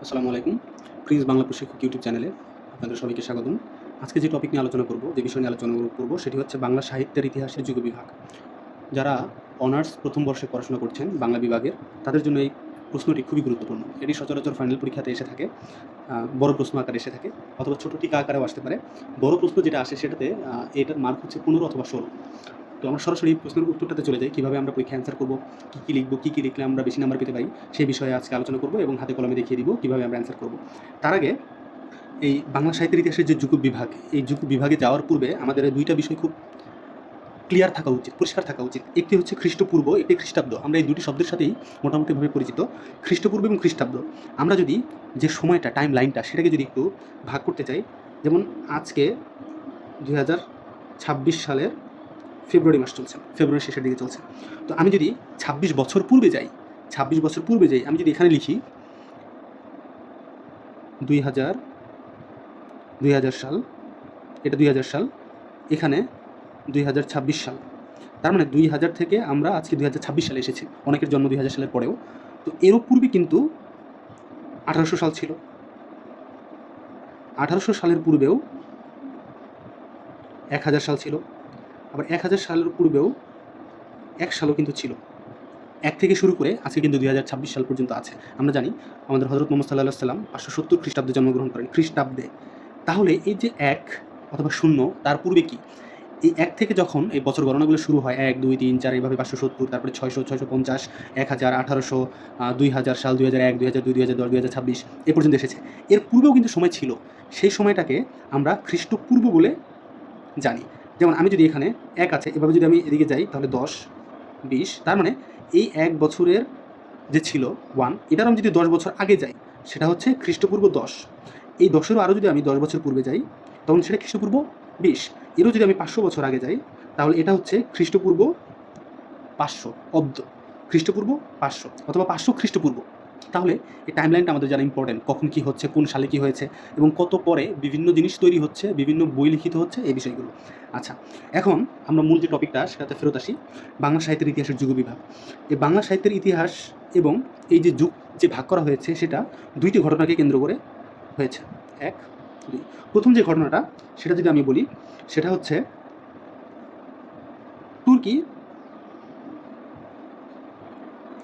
আসসালামু আলাইকুম। প্রিন্স বাংলা প্রশিক্ষক ইউটিউব চ্যানেলে আপনাদের সবাইকে স্বাগতম। আজকে যে টপিক নিয়ে আলোচনা করব, যে বিষয় নিয়ে আলোচনা করব সেটি হচ্ছে বাংলা সাহিত্যের ইতিহাসের যুগ বিভাগ। যারা অনার্স প্রথম বর্ষে পড়াশোনা করছেন বাংলা বিভাগের, তাদের জন্য এই প্রশ্নটি খুবই গুরুত্বপূর্ণ। এটি সচরাচর ফাইনাল পরীক্ষাতে এসে থাকে, বড় প্রশ্ন আকারে এসে থাকে অথবা ছোট টিকা আকারেও আসতে পারে। বড় প্রশ্ন যেটা আসে সেটাতে এটার মার্ক হচ্ছে 15 অথবা 16। তো আমরা সরাসরি প্রশ্নের উত্তরটাতে চলে যাই। কীভাবে আমরা পরীক্ষায় অ্যান্সার করব, কী লিখব, কী লিখলে আমরা বেশি নাম্বার পেতে পারি, সেই বিষয়ে আজকে আলোচনা করব এবং হাতে কলমে দেখিয়ে দিব কীভাবে আমরা অ্যান্সার করব। তার আগে এই বাংলা সাহিত্যের ইতিহাসের যে যুগ বিভাগ, এই যুগ বিভাগে যাওয়ার পূর্বে আমাদের দুইটা বিষয় খুব ক্লিয়ার থাকা উচিত, পরিষ্কার থাকা উচিত। একটি হচ্ছে খ্রিস্টপূর্ব, একটি খ্রিস্টাব্দ। আমরা এই দুটি শব্দের সাথেই মোটামুটিভাবে পরিচিত, খ্রিস্টপূর্ব এবং খ্রিস্টাব্দ। আমরা যদি যে সময়টা, টাইম লাইনটা, সেটাকে যদি একটু ভাগ করতে চাই, যেমন আজকে 2026 সালের ফেব্রুয়ারি মাস চলছে, ফেব্রুয়ারি শেষের দিকে চলছে। তো আমি যদি 26 বছর পূর্বে যাই, আমি যদি এখানে লিখি 2000 সাল, এটা 2000 সাল, এখানে 2026 সাল। তার মানে 2000 থেকে আমরা আজকে 2026 সালে এসেছি। অনেকের জন্ম 2000 সালের পরেও। তো এরও পূর্বে কিন্তু 1800 সাল ছিল। 1800 সালের পূর্বেও 1000 সাল ছিল। আবার 1000 সালের পূর্বেও 1 সালও কিন্তু ছিল। 1 থেকে শুরু করে আজকে কিন্তু 2026 সাল পর্যন্ত আছে। আমরা জানি আমাদের হযরত মুহাম্মদ সাল্লাল্লাহু আলাইহি ওয়াসাল্লাম 570 খ্রিস্টাব্দে জন্মগ্রহণ করেন, খ্রিস্টাব্দে। তাহলে এই যে 1 অথবা 0, তার পূর্বে কি? এই 1 থেকে যখন এই বছর গণনাগুলো শুরু হয়, 1, 2, 3, 4 এভাবে 570, তারপরে 600, 650, 1000, 1800, 2000 সাল, 2001, 2002, 2010, 2026 এ পর্যন্ত এসেছে। এর পূর্বেও কিন্তু সময় ছিল। সেই সময়টাকে আমরা খ্রিস্টপূর্ব বলে জানি। যেমন আমি যদি এখানে 1 আছে, এভাবে যদি আমি এদিকে যাই তাহলে 10, 20, তার মানে এই 1 বছরের যে ছিল 1, এটার আমি যদি 10 বছর আগে যাই, সেটা হচ্ছে খ্রিস্টপূর্ব 10। এই 10-এরও আরও যদি আমি 10 বছর পূর্বে যাই, তখন সেটা খ্রিস্টপূর্ব 20। এরও যদি আমি 500 বছর আগে যাই, তাহলে এটা হচ্ছে খ্রিস্টপূর্ব 500 অব্দ, খ্রিস্টপূর্ব 500 অথবা 500 খ্রিস্টপূর্ব। তাহলে এই টাইমলাইনটা আমাদের জানা ইম্পর্টেন্ট, কখন কী হচ্ছে, কোন সালে কী হয়েছে এবং কত পরে বিভিন্ন জিনিস তৈরি হচ্ছে, বিভিন্ন বই লিখিত হচ্ছে, এই বিষয়গুলো। আচ্ছা, এখন আমরা মূল যে টপিকটা সেটাতে ফেরত আসি, বাংলা সাহিত্যের ইতিহাসের যুগ বিভাগ। এই বাংলা সাহিত্যের ইতিহাস এবং এই যে যুগ যে ভাগ করা হয়েছে, সেটা 2টি ঘটনাকে কেন্দ্র করে হয়েছে। 1, 2। প্রথম যে ঘটনাটা, সেটা যদি আমি বলি, সেটা হচ্ছে তুর্কি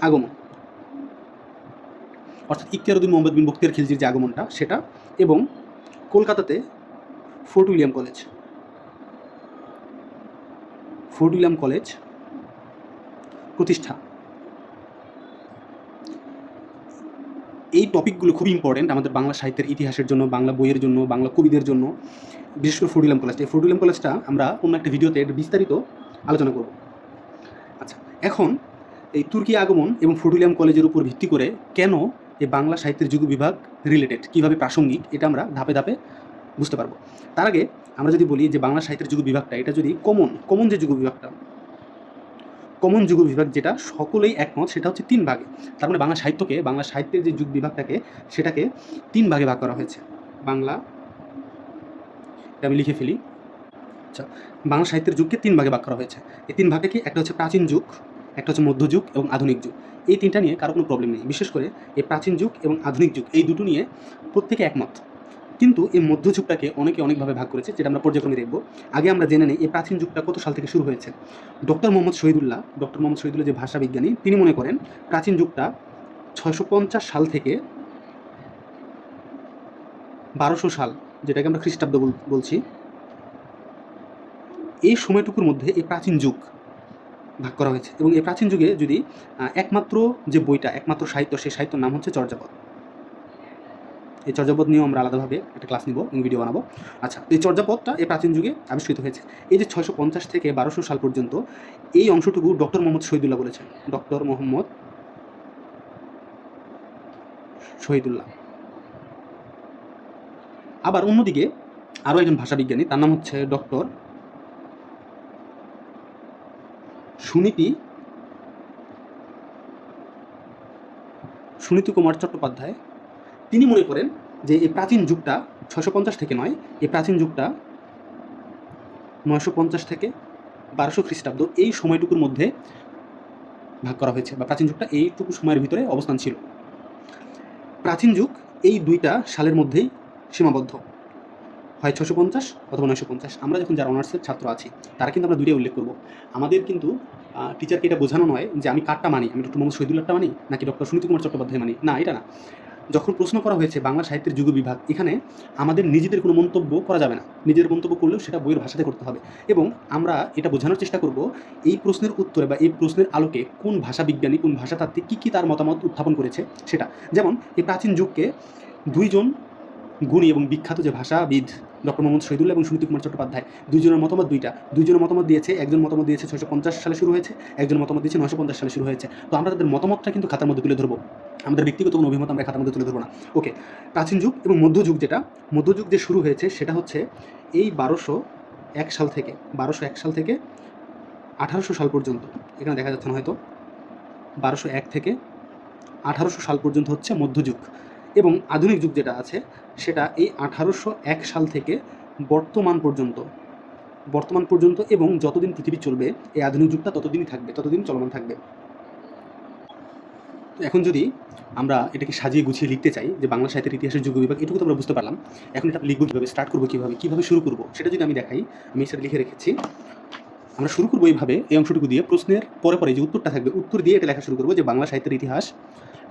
আগমন, অর্থাৎ ইখতিয়ারউদ্দিন মোহাম্মদ বিন বখতিয়ার খিলজির যে আগমনটা, সেটা, এবং কলকাতাতে ফোর্ট উইলিয়াম কলেজ প্রতিষ্ঠা। এই টপিকগুলো খুবই ইম্পর্টেন্ট আমাদের বাংলা সাহিত্যের ইতিহাসের জন্য, বাংলা বইয়ের জন্য, বাংলা কবিদের জন্য, বিশেষ করে ফোর্ট উইলিয়াম কলেজটা। এই ফোর্ট উইলিয়াম কলেজটা আমরা অন্য একটা ভিডিওতে বিস্তারিত আলোচনা করব। আচ্ছা, এখন এই তুর্কি আগমন এবং ফোর্ট উইলিয়াম কলেজের উপর ভিত্তি করে কেন এই বাংলা সাহিত্যের যুগ বিভাগ রিলেটেড, কীভাবে প্রাসঙ্গিক, এটা আমরা ধাপে ধাপে বুঝতে পারবো। তার আগে আমরা যদি বলি যে বাংলা সাহিত্যের যুগ বিভাগটা, এটা যদি কমন যে যুগ বিভাগটা, কমন যুগ বিভাগ যেটা সকলেই একমত, সেটা হচ্ছে 3 ভাগে। তার মানে বাংলা সাহিত্যের যে যুগ বিভাগটাকে, সেটাকে 3 ভাগে ভাগ করা হয়েছে। বাংলা, এটা আমি লিখে ফেলি। আচ্ছা, বাংলা সাহিত্যের যুগকে 3 ভাগে ভাগ করা হয়েছে। এই 3 ভাগটা কি? একটা হচ্ছে প্রাচীন যুগ, একটা হচ্ছে মধ্যযুগ এবং আধুনিক যুগ। এই 3টা নিয়ে কারো কোনো প্রবলেম নেই। বিশেষ করে এই প্রাচীন যুগ এবং আধুনিক যুগ, এই দুটো নিয়ে প্রত্যেকে একমত। কিন্তু এই মধ্যযুগটাকে অনেকে অনেকভাবে ভাগ করেছে, যেটা আমরা পর্যায়ক্রমে দেখব। আগে আমরা জেনে নিই এই প্রাচীন যুগটা কত সাল থেকে শুরু হয়েছে। ডক্টর মোহাম্মদ শহীদুল্লাহ যে ভাষা বিজ্ঞানী, তিনি মনে করেন প্রাচীন যুগটা 650 সাল থেকে 1200 সাল, যেটাকে আমরা খ্রিস্টাব্দ বলছি, এই সময়টুকুর মধ্যে এই প্রাচীন যুগ ভাগ করা হয়েছে। এবং এই প্রাচীন যুগে যদি একমাত্র যে বইটা, একমাত্র সাহিত্য, সেই সাহিত্যের নাম হচ্ছে চর্যাপদ। এই চর্যাপদ নিয়েও আমরা আলাদাভাবে একটা ক্লাস নিব এবং ভিডিও বানাবো। আচ্ছা, এই চর্যাপদটা এই প্রাচীন যুগে আবিষ্কৃত হয়েছে। এই যে 650 থেকে 1200 সাল পর্যন্ত এই অংশটুকু ডক্টর মোহাম্মদ শহীদুল্লাহ বলেছেন। ডক্টর মোহাম্মদ শহীদুল্লাহ। আবার অন্যদিকে আরও একজন ভাষাবিজ্ঞানী, তার নাম হচ্ছে ডক্টর সুনীতি কুমার চট্টোপাধ্যায়। তিনি মনে করেন যে এই প্রাচীন যুগটা 650 থেকে নয়, এই প্রাচীন যুগটা 950 থেকে 1200 খ্রিস্টাব্দ, এই সময়টুকুর মধ্যে ভাগ করা হয়েছে, বা প্রাচীন যুগটা এইটুকু সময়ের ভিতরে অবস্থান ছিল। প্রাচীন যুগ এই দুইটা সালের মধ্যেই সীমাবদ্ধ, হয় 650 অথবা 950। আমরা যখন যারা অনার্সের ছাত্র আছি তারা কিন্তু আমরা দুইটাই উল্লেখ করব। আমাদের কিন্তু টিচারকে এটা বোঝানো নয় যে আমি কারটা মানি, আমি ডক্টর মোহাম্মদ শহীদুল্লাহটা মানি নাকি ডক্টর সুনীতি কুমার চট্টোপাধ্যায় মানি, না এটা না। যখন প্রশ্ন করা হয়েছে বাংলা সাহিত্যের যুগ বিভাগ, এখানে আমাদের নিজেদের কোনো মন্তব্য করা যাবে না, নিজের মন্তব্য করলেও সেটা বইয়ের ভাষাতে করতে হবে। এবং আমরা এটা বোঝানোর চেষ্টা করব এই প্রশ্নের উত্তরে বা এই প্রশ্নের আলোকে কোন ভাষা বিজ্ঞানী, কোন ভাষাতাত্ত্বিক কী তার মতামত উত্থাপন করেছে সেটা। যেমন এই প্রাচীন যুগকে দুইজন গুণী এবং বিখ্যাত যে ভাষাবিদ ডক্টর মোহাম্মদ শহীদুল্লাহ এবং সুনীতি কুমার চট্টোপাধ্যায়, দুইজনের মতামত দুইটা। দুইজনের মতামত দিয়েছে, একজন মতামত দিয়েছে 650 সালে শুরু হয়েছে, একজন মতামত দিয়েছে 950 সালে শুরু হয়েছে। তো আমরা তাদের মতামতটা কিন্তু খাতার মধ্যে তুলে ধরবো, আমাদের ব্যক্তিগত কোনো অভিমত আমরা খাতার মধ্যে তুলে ধরবো না। ওকে, প্রাচীন যুগ এবং মধ্যযুগ, যেটা মধ্যযুগ যে শুরু হয়েছে সেটা হচ্ছে এই 1201 সাল থেকে 1800 সাল পর্যন্ত। এখানে দেখা যাচ্ছে না হয়তো, 1201 থেকে 1800 সাল পর্যন্ত হচ্ছে মধ্যযুগ। এবং আধুনিক যুগ যেটা আছে সেটা এই 1801 সাল থেকে বর্তমান পর্যন্ত এবং যতদিন পৃথিবী চলবে এই আধুনিক যুগটা ততদিনই থাকবে, ততদিন চলমান থাকবে। তো এখন যদি আমরা এটাকে সাজিয়ে গুছিয়ে লিখতে চাই যে বাংলা সাহিত্যের ইতিহাসের যুগ বিভাগ, এটুকু তো আমরা বুঝতে পারলাম। এখন এটা লিখবো কীভাবে, স্টার্ট করবো কীভাবে শুরু করবো সেটা যদি আমি দেখাই, আমি সেটা লিখে রেখেছি। আমরা শুরু করবো এইভাবে, এই অংশটুকু দিয়ে প্রশ্নের পরে যে উত্তরটা থাকবে উত্তর দিয়ে এটা লেখা শুরু করবো যে বাংলা সাহিত্যের ইতিহাস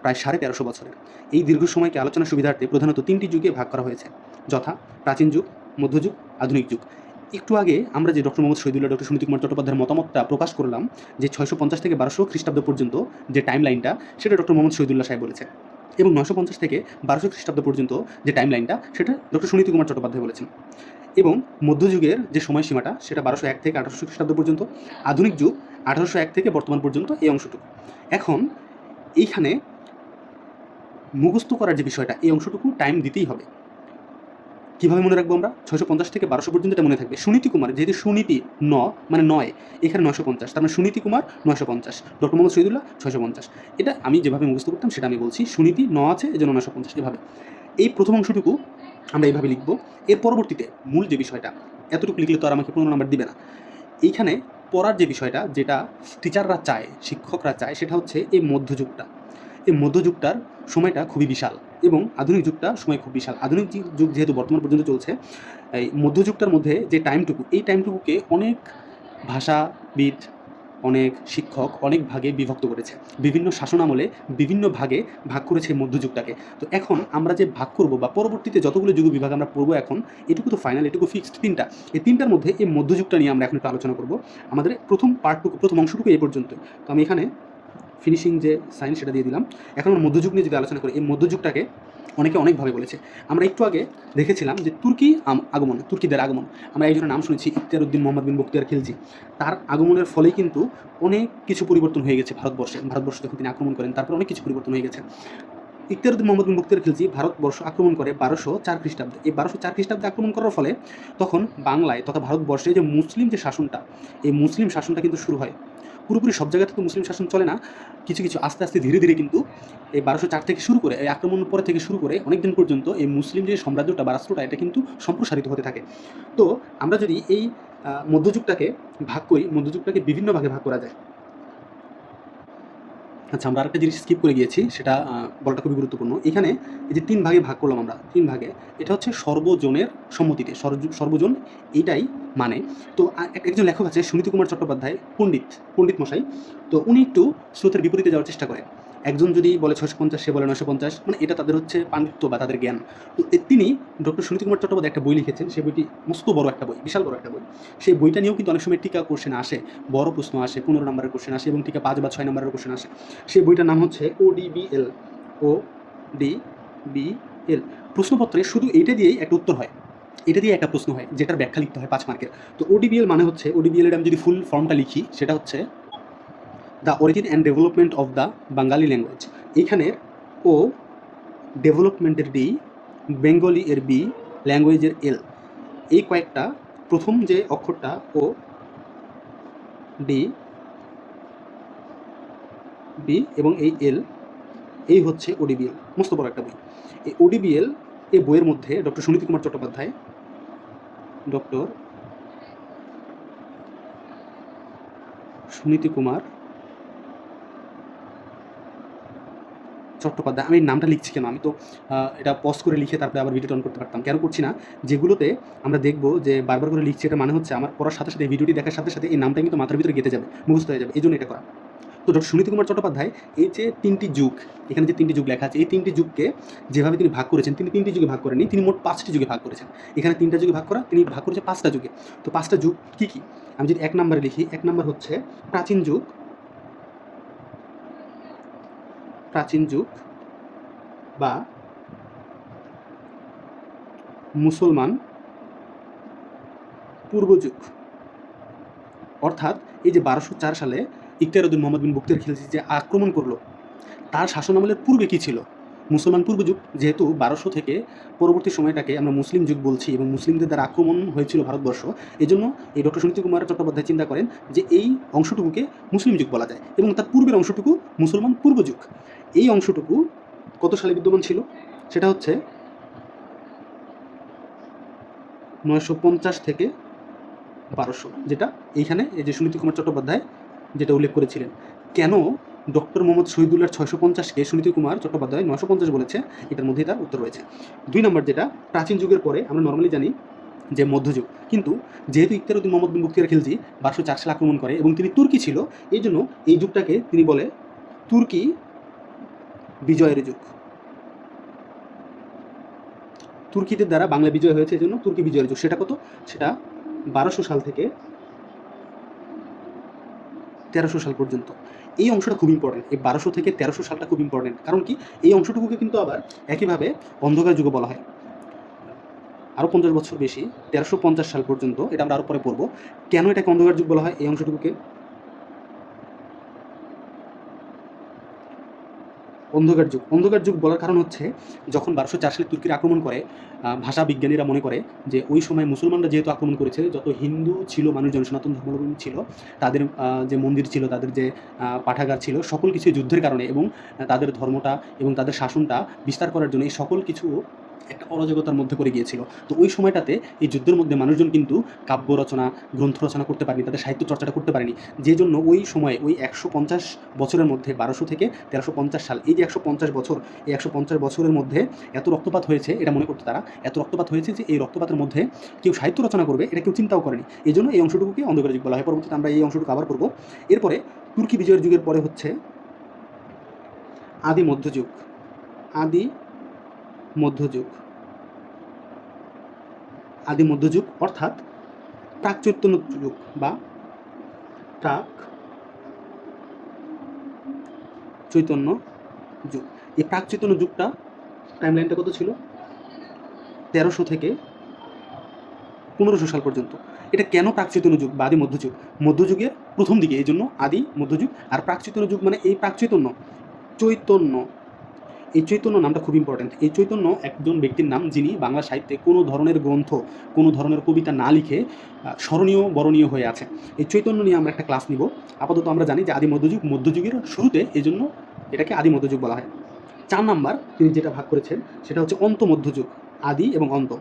প্রায় 1350 বছরের। এই দীর্ঘ সময়কে আলোচনা সুবিধার্থে প্রধানত 3টি যুগে ভাগ করা হয়েছে, যথা প্রাচীন যুগ, মধ্যযুগ, আধুনিক যুগ। একটু আগে আমরা যে ডক্টর মোহাম্মদ শহীদুল্লাহ, ডক্টর সুনীতি কুমার চট্টোপাধ্যায়ের মতামতটা প্রকাশ করলাম যে 650 থেকে 1200 খ্রিস্টাব্দ পর্যন্ত যে টাইম লাইনটা, সেটা ডক্টর মোহাম্মদ শহীদুল্লাহ সাহেব বলেছে। এবং 950 থেকে 1200 খ্রিস্টাব্দ পর্যন্ত যে টাইম লাইনটা, সেটা ডক্টর সুনীতি কুমার চট্টোপাধ্যায় বলেছেন। এবং মধ্যযুগের যে সময়সীমাটা সেটা 1201 থেকে 1800 খ্রিস্টাব্দ পর্যন্ত। আধুনিক যুগ 1801 থেকে বর্তমান পর্যন্ত, এই অংশটুকু। এখন এইখানে মুখস্থ করার যে বিষয়টা, এই অংশটুকু টাইম দিতেই হবে। কীভাবে মনে রাখবো আমরা? 650 থেকে 1200 পর্যন্ত এটা মনে থাকবে। সুনীতি কুমার, যেহেতু সুনীতি মানে 9, এখানে 950, তার মানে সুনীতি কুমার 950, ডক্টর মোহাম্মদ শহীদুল্লাহ 650। এটা আমি যেভাবে মুখস্থ করতাম সেটা আমি বলছি, সুনীতি 9 আছে এজন্য 950, এভাবে। এই প্রথম অংশটুকু আমরা এইভাবে লিখব। এর পরবর্তীতে মূল যে বিষয়টা, এতটুকু লিখলে তো আর আমাকে 15 নাম্বার দিবে না। এইখানে পড়ার যে বিষয়টা, যেটা টিচাররা চায়, শিক্ষকরা চায়, সেটা হচ্ছে এই মধ্যযুগটা। এই মধ্যযুগটার সময়টা খুবই বিশাল এবং আধুনিক যুগটা সময় খুব বিশাল। আধুনিক যুগ যেহেতু বর্তমান পর্যন্ত চলছে, এই মধ্যযুগটার মধ্যে যে টাইমটুকু, এই টাইমটুকুকে অনেক ভাষাবিদ, অনেক শিক্ষক অনেক ভাগে বিভক্ত করেছে। বিভিন্ন শাসনামলে বিভিন্ন ভাগে ভাগ করেছে এই মধ্যযুগটাকে। তো এখন আমরা যে ভাগ করব বা পরবর্তীতে যতগুলো যুগ বিভাগ আমরা পড়বো, এখন এটুকু তো ফাইনাল, এটুকু ফিক্সড 3টা। এই 3টার মধ্যে এই মধ্যযুগটা নিয়ে আমরা এখন একটু আলোচনা করব। আমাদের প্রথম অংশটুকু এই পর্যন্ত। তো আমি এখানে ফিনিশিং যে সাইন সেটা দিয়ে দিলাম। এখন আমরা মধ্যযুগ নিয়ে যদি আলোচনা করি, এই মধ্যযুগটাকে অনেকে অনেকভাবে বলেছে। আমরা একটু আগে দেখেছিলাম যে তুর্কিদের আগমন। আমরা একজনের নাম শুনেছি, ইখতিয়ার উদ্দিন মোহাম্মদ বিন বখতিয়ার খিলজি। তার আগমনের ফলে কিন্তু অনেক কিছু পরিবর্তন হয়ে গেছে ভারতবর্ষে যখন তিনি আক্রমণ করেন, তারপর অনেক কিছু পরিবর্তন হয়ে গেছে। ইখতিয়ার উদ্দিন মোহাম্মদ বিন বখতিয়ার খিলজি ভারতবর্ষ আক্রমণ করে 1204 খ্রিস্টাব্দে। এই 1204 খ্রিস্টাব্দে আক্রমণ করার ফলে তখন বাংলায় তথা ভারতবর্ষে যে মুসলিম যে শাসনটা, এই মুসলিম শাসনটা কিন্তু শুরু হয়। পুরোপুরি সব জায়গাতে তো মুসলিম শাসন চলে না, কিছু কিছু আস্তে ধীরে ধীরে কিন্তু এই 1204 থেকে শুরু করে, এই আক্রমণের পরে থেকে শুরু করে অনেক দিন পর্যন্ত এই মুসলিম যে সাম্রাজ্যটা বা রাষ্ট্রটা, এটা কিন্তু সম্প্রসারিত হতে থাকে। তো আমরা যদি এই মধ্যযুগটাকে ভাগ করি, মধ্যযুগটাকে বিভিন্ন ভাগে ভাগ করা যায়। আচ্ছা, আমরা আরেকটা জিনিস স্কিপ করে গিয়েছি, সেটা বলাটা খুবই গুরুত্বপূর্ণ। এখানে এই যে 3 ভাগে ভাগ করলাম আমরা, 3 ভাগে, এটা হচ্ছে সর্বজনের সম্মতিতে, সর্বজন এইটাই মানে। তো একজন লেখক আছে সুনীতি কুমার চট্টোপাধ্যায়, পণ্ডিত মশাই। তো উনি একটু স্রোতের বিপরীতে যাওয়ার চেষ্টা করেন। একজন যদি বলে 650, সে বলে 950, মানে এটা তাদের হচ্ছে পাণ্ডিত্য বা তাদের জ্ঞান। তো তিনি ডক্টর সুনীতি কুমার চট্টোপাধ্যায় একটা বই লিখেছেন, সেই বইটি মস্ত বড় একটা বই, বিশাল বড় একটা বই। সেই বইটা নিয়েও কিন্তু অনেক সময় টিকা কোশ্চেন আসে, বড় প্রশ্ন আসে, 15 নম্বরের কোশ্চেন আসে এবং টিকা 5 বা 6 নম্বরের কোশ্চেন আসে। সেই বইটার নাম হচ্ছে ODBL। প্রশ্নপত্রে শুধু এইটা দিয়েই একটা উত্তর হয়, এটা দিয়ে একটা প্রশ্ন হয়, যেটার ব্যাখ্যা লিখতে হয় 5 মার্কের। তো ODBL মানে হচ্ছে, ODBL এর আমি যদি ফুল ফর্মটা লিখি, সেটা হচ্ছে the origin and development of the Bangali language. এইখানে ও ডেভেলপমেন্টের ডি, বেঙ্গলি এর বি, ল্যাঙ্গুয়েজের এল, এই কয়েকটা প্রথম যে অক্ষরটা ও ডি বি এবং এই এল, এই হচ্ছে ODBL। মস্ত বড় একটা বই। এই ODBL এই বইয়ের মধ্যে ডক্টর সুনীতি কুমার চট্টোপাধ্যায় চট্টোপাধ্যায়। আমি নামটা লিখছি কেন, আমি তো এটা পজ করে লিখে তারপরে আবার ভিডিওটা অন করতে পারতাম, কেন করছি না, যেগুলোতে আমরা দেখব যে বারবার করে লিখছি, এটা মানে হচ্ছে আমার পড়ার সাথে সাথে ভিডিওটি দেখার সাথে সাথে এই নামটা কিন্তু মাথার ভিতরে গেঁথে যাবে, মুখস্থ হয়ে যাবে, এই জন্য এটা করা। তো ডক্টর সুনীতি কুমার চট্টোপাধ্যায় এই যে 3টি যুগ, এখানে যে 3টি যুগ লেখা আছে, এই 3টি যুগকে যেভাবে তিনি ভাগ করেছেন, তিনি 3টি যুগে ভাগ করেননি, তিনি মোট 5টি যুগে ভাগ করেছেন। এখানে 3টা যুগে ভাগ করা, তিনি ভাগ করেছেন 5টা যুগে। তো 5টা যুগ কী কী, আমি যদি 1 নম্বরে লিখি, 1 নম্বর হচ্ছে প্রাচীন যুগ, প্রাচীন যুগ বা মুসলমান পূর্ব যুগ। অর্থাৎ এই যে 1204 সালে ইখতিয়ার উদ্দিন মোহাম্মদ বিন বখতিয়ার খিলজি যে আক্রমণ করলো, তার শাসনামলের পূর্বে কী ছিল, মুসলমান পূর্ব যুগ। যেহেতু 1200 থেকে পরবর্তী সময়টাকে আমরা মুসলিম যুগ বলছি এবং মুসলিমদের দ্বারা আক্রমণ হয়েছিল ভারতবর্ষ, এই জন্য এই ডক্টর সুনীতি কুমার চট্টোপাধ্যায় চিন্তা করেন যে এই অংশটুকুকে মুসলিম যুগ বলা যায় এবং তার পূর্বের অংশটুকু মুসলমান পূর্ব যুগ। এই অংশটুকু কত সালে বিদ্যমান ছিল, সেটা হচ্ছে 950 থেকে 1200, যেটা এইখানে এই যে সুনীতি কুমার চট্টোপাধ্যায় যেটা উল্লেখ করেছিলেন। কেন ডক্টর মোহাম্মদ শহীদুল্লাহর 650-কে সুনীতি কুমার চট্টোপাধ্যায় 950 বলেছে, এটার মধ্যেই তার উত্তর রয়েছে। 2 নম্বর যেটা প্রাচীন যুগের পরে আমরা নর্মালি জানি যে মধ্যযুগ, কিন্তু যেহেতু ইখতিয়ার উদ্দিন মোহাম্মদ বিন বখতিয়ার খিলজি 1204 সালে আক্রমণ করে এবং তিনি তুর্কি ছিল, এই জন্য এই যুগটাকে তিনি বলে তুর্কি বিজয়ের যুগ। তুর্কিদের দ্বারা বাংলা বিজয় হয়েছে, এই জন্য তুর্কি বিজয়ের যুগ। সেটা কত, সেটা 1200 সাল থেকে 1300 সাল পর্যন্ত। এই অংশটা খুব ইম্পর্টেন্ট, এই 1200 থেকে 1300 সালটা খুব ইম্পর্টেন্ট। কারণ কি, এই অংশটুকুকে কিন্তু আবার একইভাবে অন্ধকার যুগ বলা হয়। আরও 50 বছর বেশি, 1350 সাল পর্যন্ত, এটা আমরা আরও পরে পড়ব। কেন এটাকে অন্ধকার যুগ বলা হয় এই অংশটুকুকে? অন্ধকার যুগ বলার কারণ হচ্ছে, যখন 1204 সালে তুর্কিরা আক্রমণ করে, ভাষা বিজ্ঞানীরা মনে করে যে ওই সময় মুসলমানরা যেহেতু আক্রমণ করেছে, যত হিন্দু ছিল মানুষজন, সনাতন ধর্মাবলম্বী ছিল, তাদের যে মন্দির ছিল, তাদের যে পাঠাগার ছিল, সকল কিছু যুদ্ধের কারণে এবং তাদের ধর্মটা এবং তাদের শাসনটা বিস্তার করার জন্য এই সকল কিছু একটা অরাজকতার মধ্যে পড়ে গিয়েছিল। তো ওই সময়টাতে এই যুদ্ধের মধ্যে মানুষজন কিন্তু কাব্য রচনা, গ্রন্থ রচনা করতে পারেনি, তাদের সাহিত্য চর্চাটা করতে পারেনি। যে জন্য ওই সময় ওই 150 বছরের মধ্যে 1200 থেকে 1350 সাল, এই যে 150 বছর, এই 150 বছরের মধ্যে এত রক্তপাত হয়েছে, এটা মনে করতো তারা, এত রক্তপাত হয়েছে যে এই রক্তপাতের মধ্যে কেউ সাহিত্য রচনা করবে এটা কেউ চিন্তাও করেনি। এই জন্য এই অংশটুকুকে অন্ধকার যুগ বলা হয়। পরবর্তীতে আমরা এই অংশটুকু আবার পড়ব। এরপরে তুর্কি বিজয়ের যুগের পরে হচ্ছে আদি মধ্যযুগ। আদি মধ্যযুগ, আদি মধ্যযুগ অর্থাৎ প্রাক চৈতন্য যুগ বা প্রাক চৈতন্য যুগ। এই প্রাক চৈতন্য যুগটা টাইমলাইনটা কত ছিল, 1300 থেকে 1500 সাল পর্যন্ত। এটা কেন প্রাক চৈতন্য যুগ বা আদি মধ্যযুগ? মধ্যযুগের প্রথম দিকে, এই জন্য আদি মধ্যযুগ। আর প্রাক চৈতন্য যুগ মানে এই প্রাক চৈতন্য, চৈতন্য, এই চৈতন্য নামটা খুব ইম্পর্টেন্ট। এই চৈতন্য একজন ব্যক্তির নাম যিনি বাংলা সাহিত্যে কোনো ধরনের গ্রন্থ, কোনো ধরনের কবিতা না লিখে স্মরণীয় বরণীয় হয়ে আছে। এই চৈতন্য নিয়ে আমরা একটা ক্লাস নিব। আপাতত আমরা জানি যে আদি মধ্যযুগ, মধ্যযুগের শুরুতে, এই জন্য এটাকে আদি মধ্যযুগ বলা হয়। 4 নাম্বার তিনি যেটা ভাগ করেছেন সেটা হচ্ছে অন্ত মধ্যযুগ। আদি এবং অন্ত,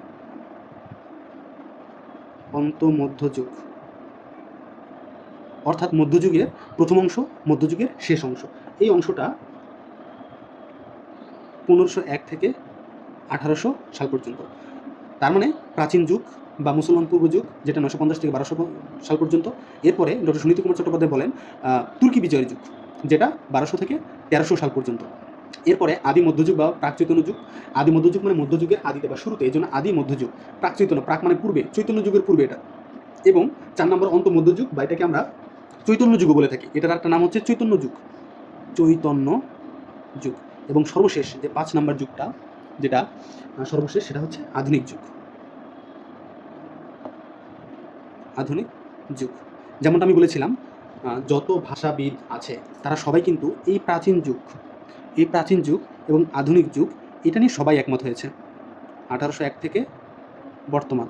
অন্ত মধ্যযুগ অর্থাৎ মধ্যযুগের প্রথম অংশ, মধ্যযুগের শেষ অংশ। এই অংশটা 1501 থেকে 1800 সাল পর্যন্ত। তার মানে প্রাচীন যুগ বা মুসলমান পূর্ব যুগ, যেটা 950 থেকে 1200 সাল পর্যন্ত। এরপরে ডক্টর সুনীতি কুমার চট্টোপাধ্যায় বলেন তুর্কি বিজয়ের যুগ, যেটা 1200 থেকে 1300 সাল পর্যন্ত। এরপরে আদি মধ্যযুগ বা প্রাক চৈতন্য যুগ। আদি মধ্যযুগ মানে মধ্যযুগের আদিতে বা শুরুতে, এই জন্য আদি মধ্যযুগ। প্রাক চৈতন্য, প্রাক মানে পূর্বে, চৈতন্য যুগের পূর্বে এটা। এবং 4 নম্বর অন্ত মধ্যযুগ, বা এটাকে আমরা চৈতন্য যুগ বলে থাকি। এটার একটা নাম হচ্ছে চৈতন্য যুগ, চৈতন্য যুগ। এবং সর্বশেষ যে 5 নম্বর যুগটা, যেটা সর্বশেষ, সেটা হচ্ছে আধুনিক যুগ। আধুনিক যুগ, যেমনটা আমি বলেছিলাম, যত ভাষাবিদ আছে তারা সবাই কিন্তু এই প্রাচীন যুগ এবং আধুনিক যুগ, এটা নিয়ে সবাই একমত হয়েছে। 1801 থেকে বর্তমান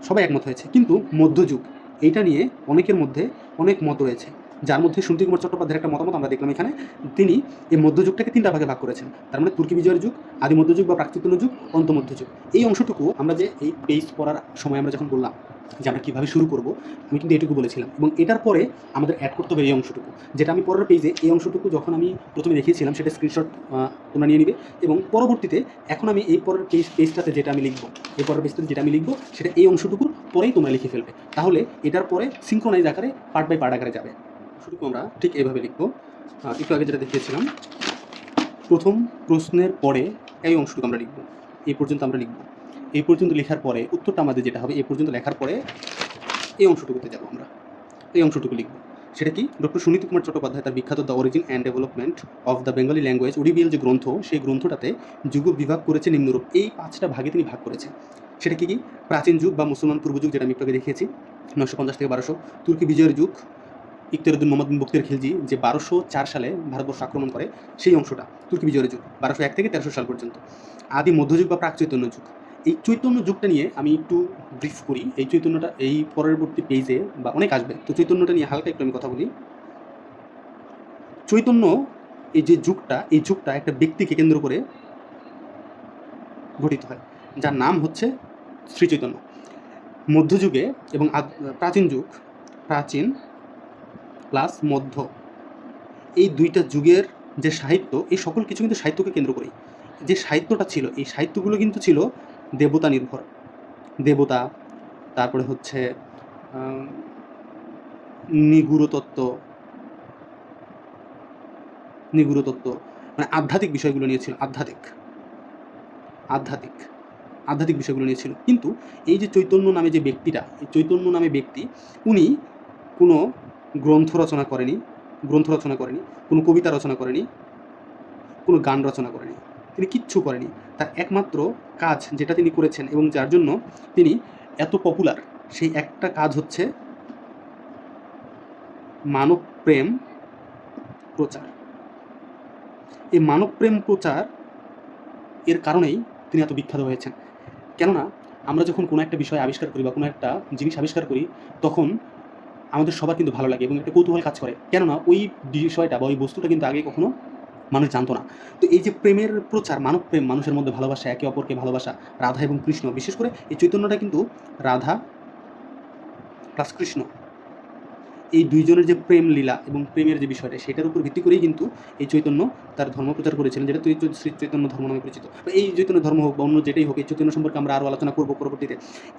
সবাই একমত হয়েছে। কিন্তু মধ্যযুগ, এইটা নিয়ে অনেকের মধ্যে অনেক মত রয়েছে, যার মধ্যে সুনীতি কুমার চট্টোপাধ্যায়ের একটা মতামত আমরা দেখলাম এখানে। তিনি এই মধ্যযুগটাকে 3টা ভাগে ভাগ করেছেন। তার মানে তুর্কি বিজয়ের যুগ, আদি মধ্যযুগ বা প্রাক চৈতন্য যুগ, অন্ত মধ্যযুগ। এই অংশটুকু আমরা যে এই পেজ পড়ার সময় আমরা যখন বললাম যে আমরা কীভাবে শুরু করব, আমি কিন্তু এটুকু বলেছিলাম। এবং এটার পরে আমাদের অ্যাড করতে হবে এই অংশটুকু, যেটা আমি পরের পেজে এই অংশটুকু যখন আমি প্রথমে দেখিয়েছিলাম সেটা স্ক্রিনশট তোমরা নিয়ে নিবে। এবং পরবর্তীতে এখন আমি এই পরের পেজটাতে যেটা আমি লিখবো, এই পরের পেজটাতে যেটা আমি লিখবো সেটা এই অংশটুকুর পরেই তোমরা লিখে ফেলবে। তাহলে এটার পরে সিঙ্ক্রোনাইজ আকারে পার্ট বাই পার্ট আকারে যাবে। শুরুটুকু আমরা ঠিক এইভাবে লিখবো। একটু আগে যেটা দেখিয়েছিলাম, প্রথম প্রশ্নের পরে এই অংশটুকু আমরা লিখব, এই পর্যন্ত আমরা লিখব। এই পর্যন্ত লেখার পরে উত্তরটা আমাদের যেটা হবে, এই পর্যন্ত লেখার পরে এই অংশটুকুতে যাব আমরা, এই অংশটুকু লিখব। সেটা কি? ডক্টর সুনীতি কুমার চট্টোপাধ্যায় তার বিখ্যাত the origin and development of the Bengali language ওডিবিএল যে গ্রন্থ, সেই গ্রন্থটাতে যুগ বিভাগ করেছে নিম্নরূপ। এই 5টা ভাগে তিনি ভাগ করেছে। সেটা কি কি? প্রাচীন যুগ বা মুসলমান পূর্ব যুগ, যেটা আমি একটু আগে দেখিয়েছি 950 থেকে 1200, তুর্কি বিজয়ের যুগ, ইখতিয়ারউদ্দিন মোহাম্মদ বিন বখতিয়ার খিলজি যে 1204 সালে ভারতবর্ষ আক্রমণ করে, সেই অংশটা তুর্কি বিজয়ের যুগ 1201 থেকে 1300 সাল পর্যন্ত। আদি মধ্যযুগ বা প্রাক চৈতন্য যুগ, এই চৈতন্য যুগটা নিয়ে আমি একটু ব্রিফ করি। এই চৈতন্যটা এই পরবর্তী পেজে বা অনেক আসবে, তো চৈতন্যটা নিয়ে হালকা একটু আমি কথা বলি। চৈতন্য এই যে যুগটা, এই যুগটা একটা ব্যক্তিকে কেন্দ্র করে গঠিত হয়, যার নাম হচ্ছে শ্রী চৈতন্য। মধ্যযুগে এবং প্রাচীন যুগ, প্রাচীন প্লাস মধ্য, এই দুইটা যুগের যে সাহিত্য, এই সকল কিছু কিন্তু সাহিত্যকে কেন্দ্র করেই। যে সাহিত্যটা ছিল, এই সাহিত্যগুলো কিন্তু ছিল দেবতা নির্ভর। দেবতা, তারপরে হচ্ছে নিগূঢ় তত্ত্ব, মানে আধ্যাত্মিক বিষয়গুলো নিয়ে ছিল, আধ্যাত্মিক বিষয়গুলো নিয়ে ছিল। কিন্তু এই যে চৈতন্য নামে যে ব্যক্তিটা, এই চৈতন্য নামে ব্যক্তি, উনি কোনো গ্রন্থ রচনা করেনি, কোনো কবিতা রচনা করেনি, কোনো গান রচনা করেনি, তিনি কিচ্ছু করেনি। তার একমাত্র কাজ যেটা তিনি করেছেন এবং যার জন্য তিনি এত পপুলার, সেই একটা কাজ হচ্ছে মানব প্রেম প্রচার। এই মানব প্রেম প্রচার এর কারণেই তিনি এত বিখ্যাত হয়েছেন। কেননা আমরা যখন কোনো একটা বিষয় আবিষ্কার করি বা কোনো একটা জিনিস আবিষ্কার করি, তখন আমাদের সবার কিন্তু ভালো লাগে এবং একটা কৌতূহল কাজ করে। কেননা ওই বিষয়টা বা ওই বস্তুটা কিন্তু আগে কখনো মানুষ জানতো না। তো এই যে প্রেমের প্রচার, মানব প্রেম, মানুষের মধ্যে ভালোবাসা, একে অপরকে ভালোবাসা, রাধা এবং কৃষ্ণ, বিশেষ করে এই চৈতন্যটা কিন্তু রাধা প্লাস কৃষ্ণ, এই দুইজনের যে প্রেম লীলা এবং প্রেমের যে বিষয়টা, সেটার উপর ভিত্তি করেই কিন্তু এই চৈতন্য তার ধর্ম প্রচার করেছিলেন, যেটা শ্রী চৈতন্য ধর্ম নামে পরিচিত। এই চৈতন্য ধর্ম হোক বা অন্য যেটাই হোক, এই চৈতন্য সম্পর্কে আমরা আরও আলোচনা করব পরবর্তীতে।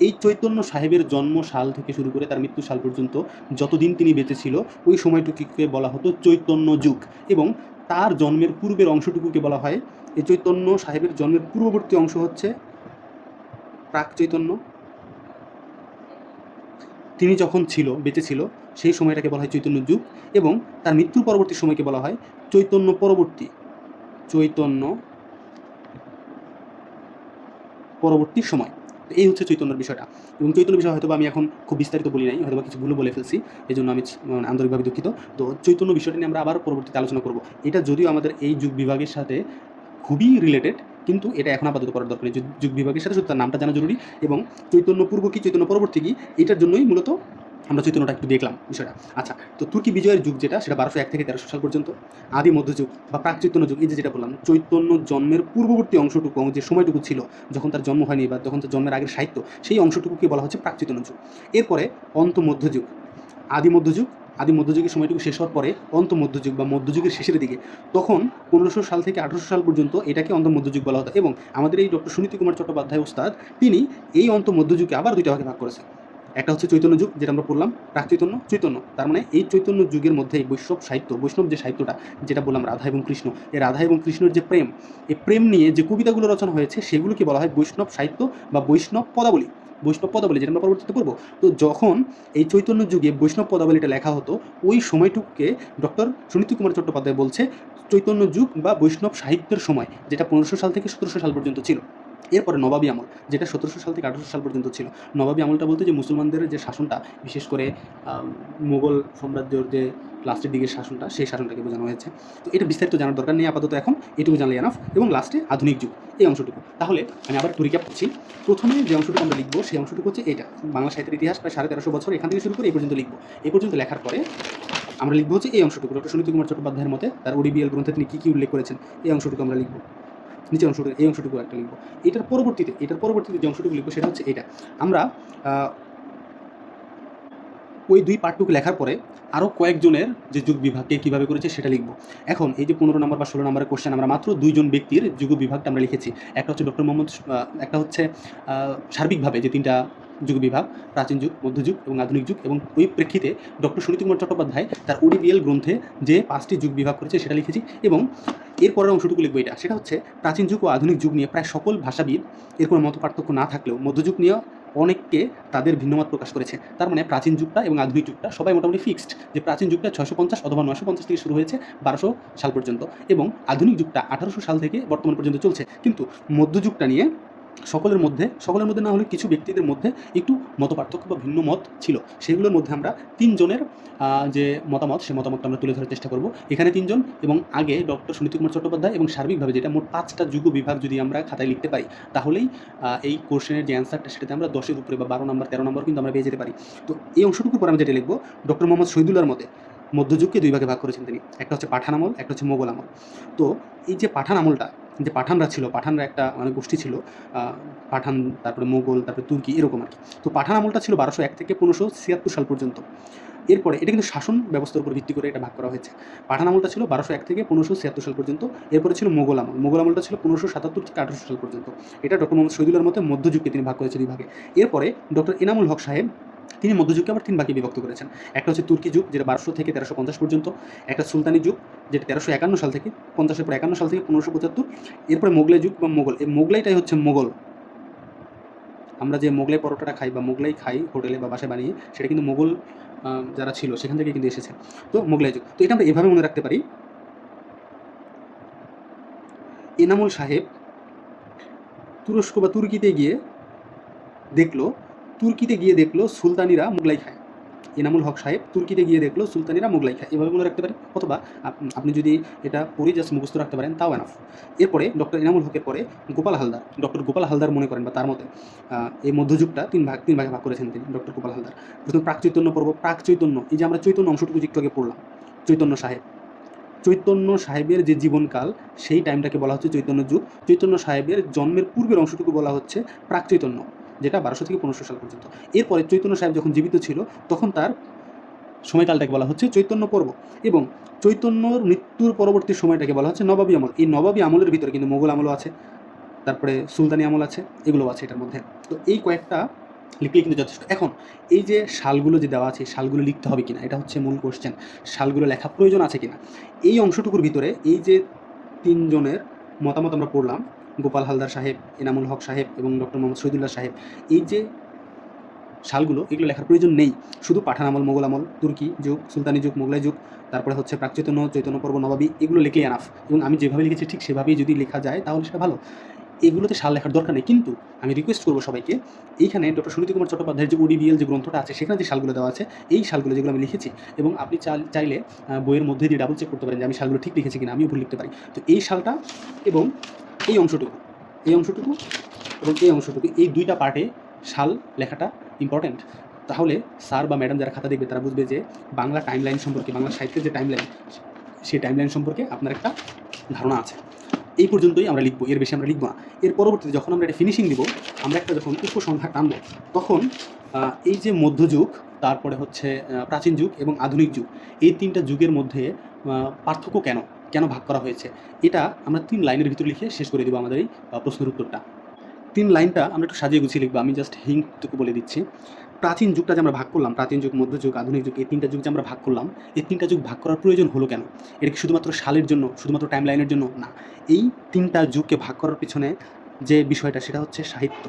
এই চৈতন্য সাহেবের জন্ম সাল থেকে শুরু করে তার মৃত্যু সাল পর্যন্ত যতদিন তিনি বেঁচে ছিল, ওই সময়টুকুকে বলা হতো চৈতন্য যুগ। এবং তার জন্মের পূর্বের অংশটুকুকে বলা হয়, এই চৈতন্য সাহেবের জন্মের পূর্ববর্তী অংশ হচ্ছে প্রাক চৈতন্য। তিনি যখন বেঁচে ছিল, সেই সময়টাকে বলা হয় চৈতন্য যুগ, এবং তার মৃত্যুর পরবর্তী সময়কে বলা হয় চৈতন্য পরবর্তী সময়। এই হচ্ছে চৈতন্যের বিষয়টা। এবং চৈতন্য বিষয় হয়তো আমি এখন খুব বিস্তারিত বলি নাই, হয়তো কিছু ভুল বলে ফেলছি, এই জন্য আমি আন্তরিকভাবে দুঃখিত। তো চৈতন্য বিষয়টা নিয়ে আমরা আবার পরবর্তীতে আলোচনা করব। এটা যদিও আমাদের এই যুগ বিভাগের সাথে খুবই রিলেটেড, কিন্তু এটা এখন আপাতত করার দরকার নেই। যুগ বিভাগের সাথে শুধু তার নামটা জানা জরুরি, এবং চৈতন্য পূর্ব কি চৈতন্য পরবর্তী কি, এটার জন্যই মূলত আমরা চৈতন্যটা একটু দেখলাম বিষয়টা। আচ্ছা, তো তুর্কি বিজয়ের যুগ যেটা, সেটা 1201 থেকে 1300 সাল পর্যন্ত। আদি মধ্যযুগ বা প্রাক চৈতন্য যুগ, এই যেটা বললাম, চৈতন্য জন্মের পূর্ববর্তী অংশটুকু, যে সময়টুকু ছিল যখন তার জন্ম হয়নি বা যখন তার জন্মের আগের সাহিত্য, সেই অংশটুকুকে বলা হচ্ছে প্রাক চৈতন্য যুগ। এরপরে অন্ত মধ্যযুগ, আদি মধ্যযুগের সময়টুকু শেষ হওয়ার পরে অন্ত মধ্যযুগ বা মধ্যযুগের শেষের দিকে, তখন 1500 সাল থেকে 1800 সাল পর্যন্ত এটাকে অন্ত মধ্যযুগ বলা হতো। এবং আমাদের এই ডক্টর সুনীতি কুমার চট্টোপাধ্যায় ওস্তাদ, তিনি এই অন্ত মধ্যযুগকে আবার দুইটা ভাগে ভাগ করেছেন। একটা হচ্ছে চৈতন্য যুগ, যেটা আমরা পড়লাম, প্রাক চৈতন্য, তার মানে এই চৈতন্য যুগের মধ্যে এই বৈষ্ণব যে সাহিত্যটা, যেটা বললাম রাধা এবং কৃষ্ণ, এই রাধা এবং কৃষ্ণের যে প্রেম, এই প্রেম নিয়ে যে কবিতাগুলো রচনা হয়েছে, সেগুলোকে বলা হয় বৈষ্ণব সাহিত্য বা বৈষ্ণব পদাবলী, যেটা আমরা পরবর্তীতে পড়বো। তো যখন এই চৈতন্য যুগে বৈষ্ণব পদাবলীটা লেখা হতো, ওই সময়টুকুকে ডক্টর সুনীতি কুমার চট্টোপাধ্যায় বলছে চৈতন্য যুগ বা বৈষ্ণব সাহিত্যের সময়, যেটা 1500 সাল থেকে 1700 সাল পর্যন্ত ছিল। এরপরে নবাবী আমল, যেটা 1700 সাল থেকে 1800 সাল পর্যন্ত ছিল। নবাবী আমলটা বলতে যে মুসলমানদের যে শাসনটা, বিশেষ করে মুঘল সাম্রাজ্যের যে লাস্টের দিকের শাসনটা, সেই শাসনটাকে বোঝানো হয়েছে। তো এটা বিস্তারিত জানার দরকার নেই আপাতত, এখন এটুকু জানলে এনাফ। এবং লাস্টে আধুনিক যুগ, এই অংশটুকু। তাহলে আমি আবার একটু রিক্যাপ করছি। প্রথমে যে অংশটুকু আমরা লিখবো, সেই অংশটুকু হচ্ছে এটা, বাংলা সাহিত্যের ইতিহাস প্রায় 1350 বছর, এখান থেকে শুরু করে এই পর্যন্ত লিখবো। এই পর্যন্ত লেখার পরে আমরা লিখবো হচ্ছে এই অংশটুকু, ডক্টর সুনীতি কুমার চট্টোপাধ্যায়ের মতে তার ওডিবিএল গ্রন্থে তিনি কী কী উল্লেখ করেছেন, এই অংশটুকু আমরা লিখবো। নিচের অংশটুকু, এই অংশটুকু একটা লিখবো। এটার পরবর্তীতে যে অংশটুকু লিখবো, সেটা হচ্ছে এটা। আমরা ওই দুই পাঠটুকু লেখার পরে আরও কয়েকজনের যে যুগ বিভাগকে কীভাবে করেছে সেটা লিখব। এখন এই যে 15 নম্বর বা 16 নম্বরের কোশ্চেন আমরা মাত্র 2 জন ব্যক্তির যুগ বিভাগটা আমরা লিখেছি। একটা হচ্ছে ডক্টর মোহাম্মদ, একটা হচ্ছে সার্বিকভাবে যে 3টা যুগ বিভাগ, প্রাচীন যুগ, মধ্যযুগ এবং আধুনিক যুগ, এবং ওই প্রেক্ষিতে ডক্টর সুনীতি কুমার চট্টোপাধ্যায় তার ওডিবিএল গ্রন্থে যে 5টি যুগ বিভাগ করেছে সেটা লিখেছি। এবং এরপরের অংশটুকু লিখবো এটা, সেটা হচ্ছে প্রাচীন যুগ ও আধুনিক যুগ নিয়ে প্রায় সকল ভাষাবিদ এর কোনো মত পার্থক্য না থাকলেও মধ্যযুগ নিয়ে অনেককে তাদের ভিন্নমত প্রকাশ করেছে। তার মানে প্রাচীন যুগটা এবং আধুনিক যুগটা সবাই মোটামুটি ফিক্সড, যে প্রাচীন যুগটা 650 অথবা 950 থেকে শুরু হয়েছে 1200 সাল পর্যন্ত, এবং আধুনিক যুগটা 1800 সাল থেকে বর্তমান পর্যন্ত চলছে। কিন্তু মধ্যযুগটা নিয়ে সকলের মধ্যে না হলে কিছু ব্যক্তিদের মধ্যে একটু মতপার্থক্য বা ভিন্ন মত ছিল। সেগুলোর মধ্যে আমরা 3 জনের যে মতামত, সেই মতামতটা আমরা তুলে ধরার চেষ্টা করব। এখানে 3 জন, এবং আগে ডক্টর সুনীতি কুমার চট্টোপাধ্যায়, এবং সার্বিকভাবে যেটা মোট 5টা যুগ বিভাগ যদি আমরা খাতায় লিখতে পারি, তাহলেই এই কোশ্চেনের যে অ্যান্সারটা সেটাতে আমরা 10-এর উপরে বা 12 নম্বর 13 নম্বর কিন্তু আমরা পেয়ে যেতে পারি। তো এই অংশটুকুর পর আমি যেটা লিখব, ডক্টর মোহাম্মদ শহীদুল্লাহর মতে মধ্যযুগকে 2 ভাগে ভাগ করেছেন তিনি। একটা হচ্ছে পাঠান আমল, একটা হচ্ছে মোগল আমল। তো এই যে পাঠান আমলটা, যে পাঠানরা ছিল, পাঠানরা একটা মানে গোষ্ঠী ছিল, পাঠান, তারপরে মোগল, তারপরে তুর্কি, এরকম আর কি। তো পাঠান আমলটা ছিল 1201 থেকে 1576 সাল পর্যন্ত। এরপরে এটা কিন্তু শাসন ব্যবস্থার উপর ভিত্তি করে এটা ভাগ করা হয়েছে। পাঠান আমলটা ছিল 1201 থেকে 1576 সাল পর্যন্ত। এরপরে ছিল মোগল আমল। মোগল আমলটা ছিল 1577 থেকে 1800 সাল পর্যন্ত। এটা ডক্টর মোহাম্মদ শহীদুল্লাহর মতে মধ্যযুগকে তিনি ভাগ করেছেন 2 ভাগে। এরপরে ডক্টর এনামুল হক সাহেব তিনি মধ্যযুগকে আবার 3 ভাগে বিভক্ত করেছেন। একটা হচ্ছে তুর্কি যুগ, যেটা 1200 থেকে 1350 পর্যন্ত। একটা সুলতানি যুগ, যেটা 1351 সাল থেকে 50-এর পর 51 সাল থেকে 1575। এরপরে মোগলাই যুগ বা মোগল। এই মোগলাইটাই হচ্ছে মোগল। আমরা যে মোগলাই পরোটাটা খাই বা মোগলাই খাই হোটেলে বা বাসায় বানিয়ে, সেটা কিন্তু মোগল যারা ছিল সেখান থেকে কিন্তু এসেছে। তো মোগলাই যুগ। তো এটা আমরা এভাবে মনে রাখতে পারি, এনামুল সাহেব তুরস্ক বা তুর্কিতে গিয়ে দেখলো সুলতানিরা মোগলাই খায়। এনামুল হক সাহেব তুর্কিতে গিয়ে দেখলো সুলতানিরা মোগলাই খায়। এভাবে মনে রাখতে পারি, অথবা আপনি যদি এটা পড়ে জাস্ট মুখস্থ রাখতে পারেন তাও এনাফ। এরপরে ডক্টর এনামুল হকের পরে ডক্টর গোপাল হালদার মনে করেন, বা তার মতে এই মধ্যযুগটা 3 ভাগে ভাগ করেছেন তিনি, ডক্টর গোপাল হালদার। প্রথমে প্রাক চৈতন্য পর্ব। প্রাক চৈতন্য, এই যে আমরা চৈতন্য অংশটুকু একটু আগে পড়লাম, চৈতন্য সাহেবের যে জীবনকাল, সেই টাইমটাকে বলা হচ্ছে চৈতন্য যুগ। চৈতন্য সাহেবের জন্মের পূর্বের অংশটুকু বলা হচ্ছে প্রাক চৈতন্য, যেটা 1200 থেকে 1500 সাল পর্যন্ত। এরপরে চৈতন্য সাহেব যখন জীবিত ছিল তখন তার সময়কালটাকে বলা হচ্ছে চৈতন্য পর্ব, এবং চৈতন্যর মৃত্যুর পরবর্তী সময়টাকে বলা হচ্ছে নবাবী আমল। এই নবাবী আমলের ভিতরে কিন্তু মোগল আমলও আছে, তারপরে সুলতানি আমল আছে, এগুলো আছে এটার মধ্যে। তো এই কয়েকটা লিখলে কিন্তু যথেষ্ট। এখন এই যে সালগুলো যে দেওয়া আছে, সালগুলো লিখতে হবে কিনা, এটা হচ্ছে মূল কোশ্চেন। সালগুলো লেখা প্রয়োজন আছে কিনা, এই অংশটুকুর ভিতরে এই যে 3 জনের মতামত আমরা পড়লাম, গোপাল হালদার সাহেব, এনামুল হক সাহেব এবং ডক্টর মোহাম্মদ শহীদুল্লাহ সাহেব, এই যে সালগুলো, এগুলো লেখার প্রয়োজন নেই। শুধু পাঠান আমল, মোগল আমল, তুর্কি যুগ, সুলতানি যুগ, মোগলাই যুগ, তারপরে হচ্ছে প্রাক চৈতন্য, চৈতন্য পর্ব, নবাবী, এগুলো লিখলেই এনাফ। এবং আমি যেভাবে লিখেছি ঠিক সেভাবেই যদি লেখা যায় তাহলে সেটা ভালো। এগুলোতে সাল লেখার দরকার নেই। কিন্তু আমি রিকোয়েস্ট করবো সবাইকে, এইখানে ডক্টর সুনীতি কুমার চট্টোপাধ্যায়ের যে ওডিবিএল যে গ্রন্থটা আছে, সেখানে যে সালগুলো দেওয়া আছে, এই সালগুলো যেগুলো আমি লিখেছি, এবং আপনি চাইলে বইয়ের মধ্যে দিয়ে ডাবল চেক করতে পারেন যে আমি সালগুলো ঠিক লিখেছি কিনা, আমিও ভুল লিখতে পারি। তো এই সালটা এবং এই অংশটুকু এবং এই অংশটুকু, এই 2টা পার্টে সাল লেখাটা ইম্পর্ট্যান্ট। তাহলে স্যার বা ম্যাডাম যারা খাতা দেখবে তারা বুঝবে যে বাংলা টাইমলাইন সম্পর্কে, বাংলা সাহিত্যের যে টাইমলাইন, সেই টাইমলাইন সম্পর্কে আপনার একটা ধারণা আছে। এই পর্যন্তই আমরা লিখবো, এর বেশি আমরা লিখবো না। এর পরবর্তীতে যখন আমরা এটা ফিনিশিং দিব, আমরা একটা যখন উপসংখ্যা টানবো, তখন এই যে মধ্যযুগ, তারপরে হচ্ছে প্রাচীন যুগ এবং আধুনিক যুগ, এই 3টা যুগের মধ্যে পার্থক্য কেন ভাগ করা হয়েছে, এটা আমরা 3 লাইনের ভিতরে লিখে শেষ করে দেবো আমাদের এই প্রশ্নের উত্তরটা। 3 লাইনটা আমরা একটু সাজিয়ে গুছিয়ে লিখবো। আমি জাস্ট হিংটুকু বলে দিচ্ছি। প্রাচীন যুগটা যে আমরা ভাগ করলাম, প্রাচীন যুগ, মধ্যযুগ, আধুনিক যুগ, এই 3টা যুগ যে আমরা ভাগ করলাম, এই 3টা যুগ ভাগ করার প্রয়োজন হলো কেন? এটা কি শুধুমাত্র সালের জন্য, শুধুমাত্র টাইম লাইনের জন্য? না, এই 3টা যুগকে ভাগ করার পিছনে যে বিষয়টা, সেটা হচ্ছে সাহিত্য।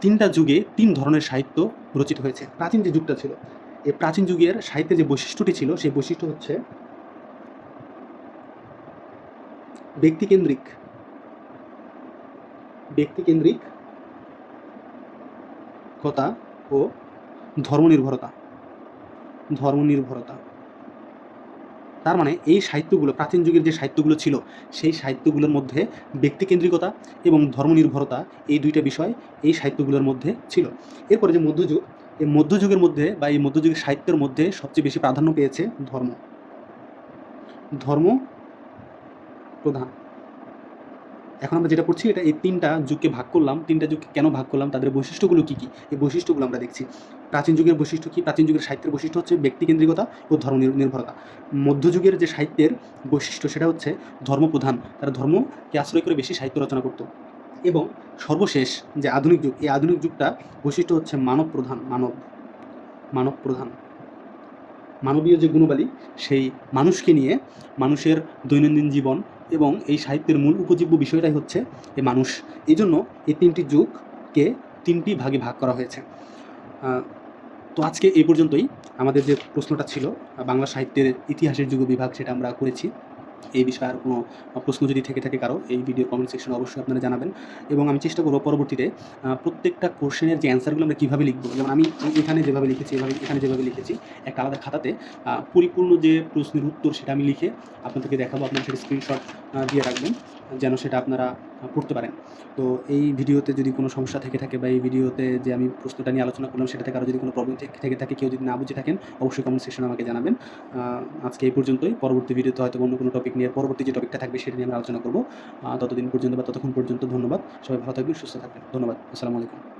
3টা যুগে 3 ধরনের সাহিত্য রচিত হয়েছে। প্রাচীন যে যুগটা ছিল, এই প্রাচীন যুগের সাহিত্যের যে বৈশিষ্ট্যটি ছিল, সেই বৈশিষ্ট্য হচ্ছে ব্যক্তিকেন্দ্রিকতা ও ধর্মনির্ভরতা। তার মানে এই সাহিত্যগুলো, প্রাচীন যুগের যে সাহিত্যগুলো ছিল, সেই সাহিত্যগুলোর মধ্যে ব্যক্তিকেন্দ্রিকতা এবং ধর্মনির্ভরতা, এই 2টা বিষয় এই সাহিত্যগুলোর মধ্যে ছিল। এরপরে যে মধ্যযুগ, এই মধ্যযুগের মধ্যে বা এই মধ্যযুগের সাহিত্যের মধ্যে সবচেয়ে বেশি প্রাধান্য পেয়েছে ধর্ম প্রধান। এখন আমরা যেটা পড়ছি এটা এই 3টা যুগকে ভাগ করলাম। 3টা যুগকে কেন ভাগ করলাম, তাদের বৈশিষ্ট্যগুলো কী, কী? এই বৈশিষ্ট্যগুলো আমরা দেখছি। প্রাচীন যুগের বৈশিষ্ট্য কী? প্রাচীন যুগের সাহিত্যের বৈশিষ্ট্য হচ্ছে ব্যক্তিকেন্দ্রিকতা ও ধর্ম নির্ভরতা। মধ্যযুগের যে সাহিত্যের বৈশিষ্ট্য সেটা হচ্ছে ধর্মপ্রধান। তারা ধর্মকে আশ্রয় করে বেশি সাহিত্য রচনা করত। এবং সর্বশেষ যে আধুনিক যুগ, এই আধুনিক যুগটা বৈশিষ্ট্য হচ্ছে মানব প্রধান। মানব প্রধান, মানবীয় যে গুণাবলী, সেই মানুষকে নিয়ে মানুষের দৈনন্দিন জীবন এবং এই সাহিত্যের মূল উপজীব্য বিষয়টাই হচ্ছে এই মানুষ। এই জন্য এই 3টি যুগকে 3টি ভাগে ভাগ করা হয়েছে। তো আজকে এই পর্যন্তই। আমাদের যে প্রশ্নটা ছিল বাংলা সাহিত্যের ইতিহাসের যুগ বিভাগ, সেটা আমরা করেছি। এই বিষয়ে আর কোনো প্রশ্ন যদি থেকে থাকে কারো, এই ভিডিও কমেন্ট সেকশনে অবশ্যই আপনারা জানাবেন। এবং আমি চেষ্টা করব পরবর্তীতে প্রত্যেকটা কোশ্চেনের যে অ্যান্সারগুলো আমরা কীভাবে লিখব, যেমন আমি এখানে যেভাবে লিখেছি, এখানে যেভাবে লিখেছি, একটা আলাদা খাতাতে পরিপূর্ণ যে প্রশ্নের উত্তর সেটা আমি লিখে আপনাদেরকে দেখাবো। আপনারা সেটা স্ক্রিনশট দিয়ে রাখবেন যেন সেটা আপনারা পড়তে পারেন। তো এই ভিডিওতে যদি কোনো সমস্যা থেকে থাকে বা এই ভিডিওতে যে আমি প্রশ্নটা নিয়ে আলোচনা করলাম সেটা থেকে আরও যদি কোনো প্রবলেম থেকে থাকে, কেউ যদি না বুঝে থাকেন, অবশ্যই কমেন্ট সেকশনে আমাকে জানাবেন। আজকে এই পর্যন্তই। পরবর্তী ভিডিওতে হয়তো অন্য কোনো টপিক নিয়ে, পরবর্তী যে টপিকটা থাকবে সেটা নিয়ে আমরা আলোচনা করব। ততদিন পর্যন্ত বা ততক্ষণ পর্যন্ত ধন্যবাদ। সবাই ভালো থাকবেন, সুস্থ থাকবেন। ধন্যবাদ। আসসালামু আলাইকুম।